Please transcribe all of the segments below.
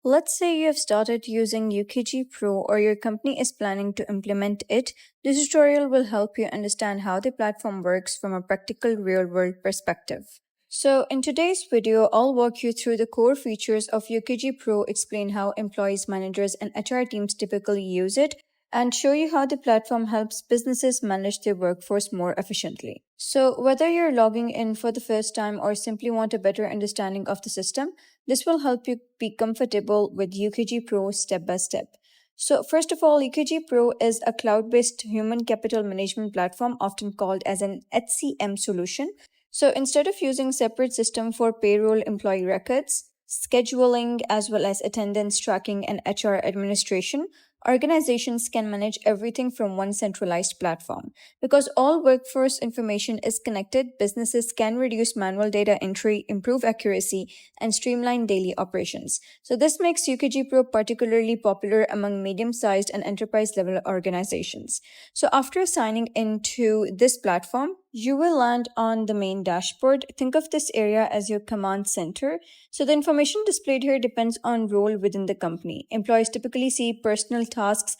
Let's say you have started using UKG Pro or your company is planning to implement it. This tutorial will help you understand how the platform works from a practical real world perspective. So, in today's video, I'll walk you through the core features of UKG Pro, explain how employees, managers, and HR teams typically use it, and show you how the platform helps businesses manage their workforce more efficiently. So, whether you're logging in for the first time or simply want a better understanding of the system, this will help you be comfortable with UKG Pro step by step. So, first of all, UKG Pro is a cloud based human capital management platform, often called as an HCM solution. So, instead of using separate system for payroll employee records, scheduling, as well as attendance tracking and HR administration, organizations can manage everything from one centralized platform. Because all workforce information is connected, businesses can reduce manual data entry, improve accuracy, and streamline daily operations. So, this makes UKG Pro particularly popular among medium sized and enterprise level organizations. So, after signing into this platform, you will land on the main dashboard. Think of this area as your command center. So, the information displayed here depends on role within the company. Employees typically see personal tasks,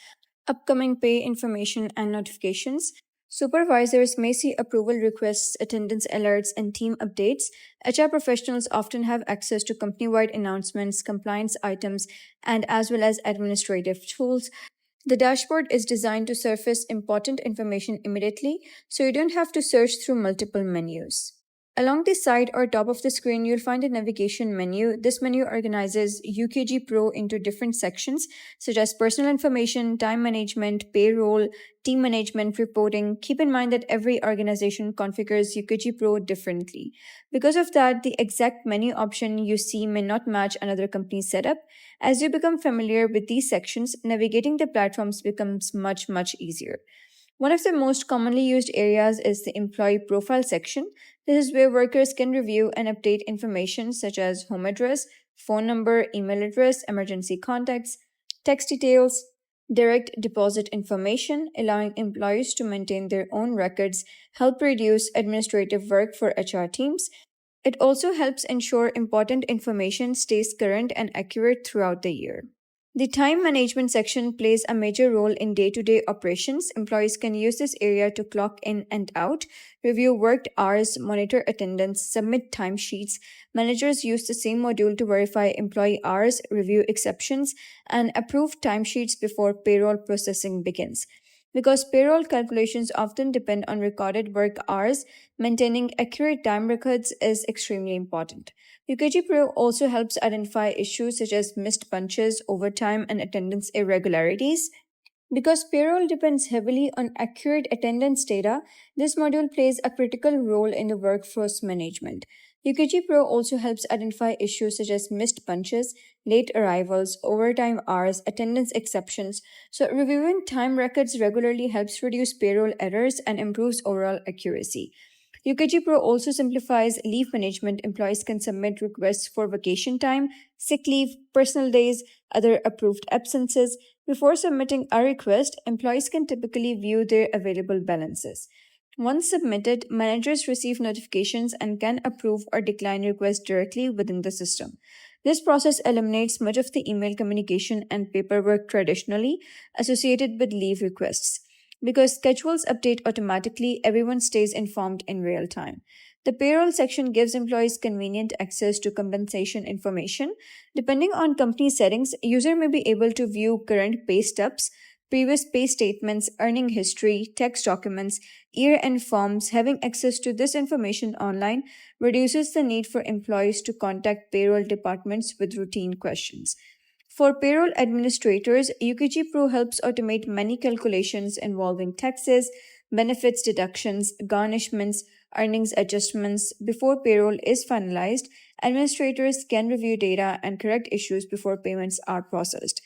upcoming pay information, and notifications. Supervisors may see approval requests, attendance alerts, and team updates. HR professionals often have access to company wide announcements, compliance items, and as well as administrative tools. The dashboard is designed to surface important information immediately, so you don't have to search through multiple menus. Along the side or top of the screen, you'll find a navigation menu. This menu organizes UKG Pro into different sections, such as personal information, time management, payroll, team management, reporting. Keep in mind that every organization configures UKG Pro differently. Because of that, the exact menu option you see may not match another company's setup. As you become familiar with these sections, navigating the platforms becomes much easier. One of the most commonly used areas is the employee profile section. This is where workers can review and update information such as home address, phone number, email address, emergency contacts, tax details, direct deposit information, allowing employees to maintain their own records, help reduce administrative work for HR teams. It also helps ensure important information stays current and accurate throughout the year. The time management section plays a major role in day to day operations. Employees can use this area to clock in and out, review worked hours, monitor attendance, submit timesheets. Managers use the same module to verify employee hours, review exceptions, and approve timesheets before payroll processing begins. Because payroll calculations often depend on recorded work hours, maintaining accurate time records is extremely important. UKG Pro also helps identify issues such as missed punches, overtime, and attendance irregularities. Because payroll depends heavily on accurate attendance data, this module plays a critical role in the workforce management. UKG Pro also helps identify issues such as missed punches, late arrivals, overtime hours, attendance exceptions. So, reviewing time records regularly helps reduce payroll errors and improves overall accuracy. UKG Pro also simplifies leave management. Employees can submit requests for vacation time, sick leave, personal days, other approved absences. Before submitting a request, employees can typically view their available balances. Once submitted, managers receive notifications and can approve or decline requests directly within the system. This process eliminates much of the email communication and paperwork traditionally associated with leave requests. Because schedules update automatically, everyone stays informed in real time. The payroll section gives employees convenient access to compensation information. Depending on company settings, user may be able to view current pay stubs, previous pay statements, earning history, tax documents, year-end forms. Having access to this information online reduces the need for employees to contact payroll departments with routine questions. For payroll administrators, UKG Pro helps automate many calculations involving taxes, benefits deductions, garnishments, earnings adjustments. Before payroll is finalized, administrators can review data and correct issues before payments are processed.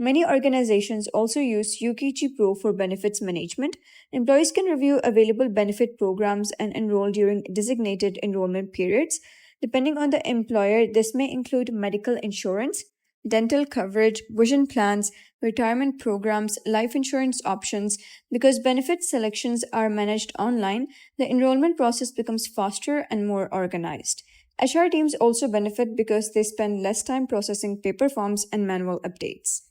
Many organizations also use UKG Pro for benefits management. Employees can review available benefit programs and enroll during designated enrollment periods. Depending on the employer, this may include medical insurance, dental coverage, vision plans, retirement programs, life insurance options. Because benefit selections are managed online, the enrollment process becomes faster and more organized. HR teams also benefit because they spend less time processing paper forms and manual updates.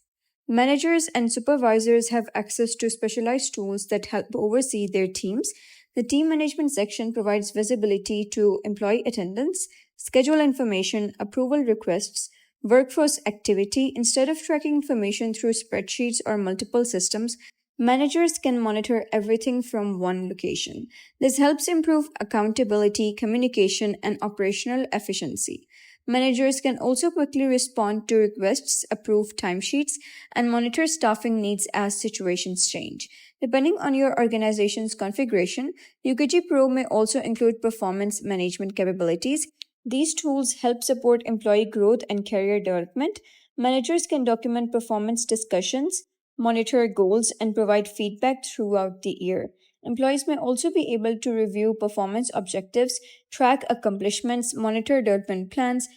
Managers and supervisors have access to specialized tools that help oversee their teams. The team management section provides visibility to employee attendance, schedule information, approval requests, workforce activity. Instead of tracking information through spreadsheets or multiple systems, managers can monitor everything from one location. This helps improve accountability, communication, and operational efficiency. Managers can also quickly respond to requests, approve timesheets, and monitor staffing needs as situations change. Depending on your organization's configuration, UKG Pro may also include performance management capabilities. These tools help support employee growth and career development. Managers can document performance discussions, monitor goals, and provide feedback throughout the year. Employees may also be able to review performance objectives, track accomplishments, monitor development plans,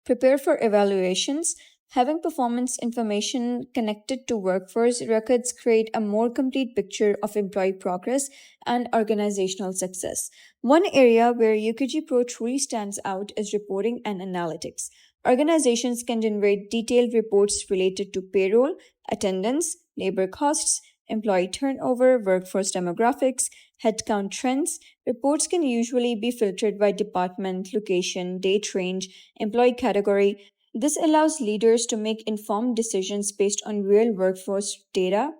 prepare for evaluations. Having performance information connected to workforce records create a more complete picture of employee progress and organizational success. One area where UKG Pro truly stands out is reporting and analytics. Organizations can generate detailed reports related to payroll, attendance, labor costs, employee turnover, workforce demographics, headcount trends. Reports can usually be filtered by department, location, date range, employee category. This allows leaders to make informed decisions based on real workforce data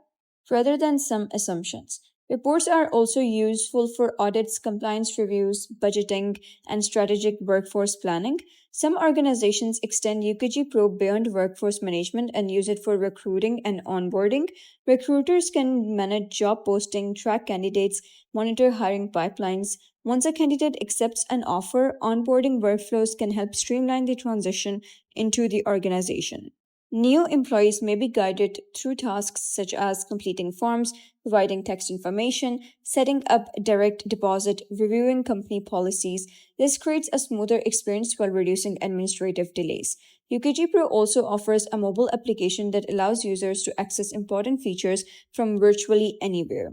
rather than some assumptions. Reports are also useful for audits, compliance reviews, budgeting, and strategic workforce planning. Some organizations extend UKG Pro beyond workforce management and use it for recruiting and onboarding. Recruiters can manage job posting, track candidates, monitor hiring pipelines. Once a candidate accepts an offer, onboarding workflows can help streamline the transition into the organization. New employees may be guided through tasks such as completing forms, providing text information, setting up direct deposit, reviewing company policies. This creates a smoother experience while reducing administrative delays. UKG Pro also offers a mobile application that allows users to access important features from virtually anywhere.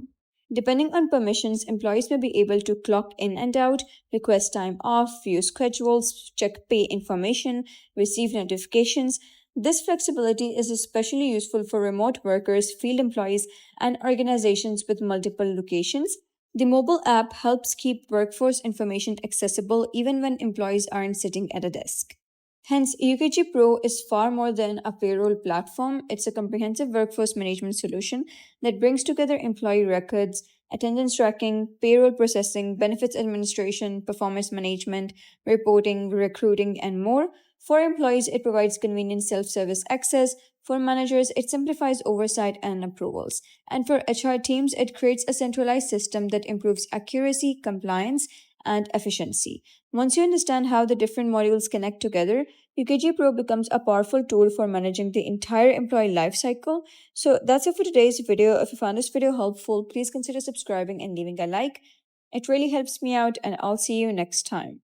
Depending on permissions, employees may be able to clock in and out, request time off, view schedules, check pay information, receive notifications. This flexibility is especially useful for remote workers, field employees, and organizations with multiple locations. The mobile app helps keep workforce information accessible even when employees aren't sitting at a desk. Hence, UKG Pro is far more than a payroll platform. It's a comprehensive workforce management solution that brings together employee records, attendance tracking, payroll processing, benefits administration, performance management, reporting, recruiting, and more. For employees, it provides convenient self service access. For managers, it simplifies oversight and approvals. And for HR teams, it creates a centralized system that improves accuracy, compliance, and efficiency. Once you understand how the different modules connect together, UKG Pro becomes a powerful tool for managing the entire employee lifecycle. So that's it for today's video. If you found this video helpful, please consider subscribing and leaving a like. It really helps me out, and I'll see you next time.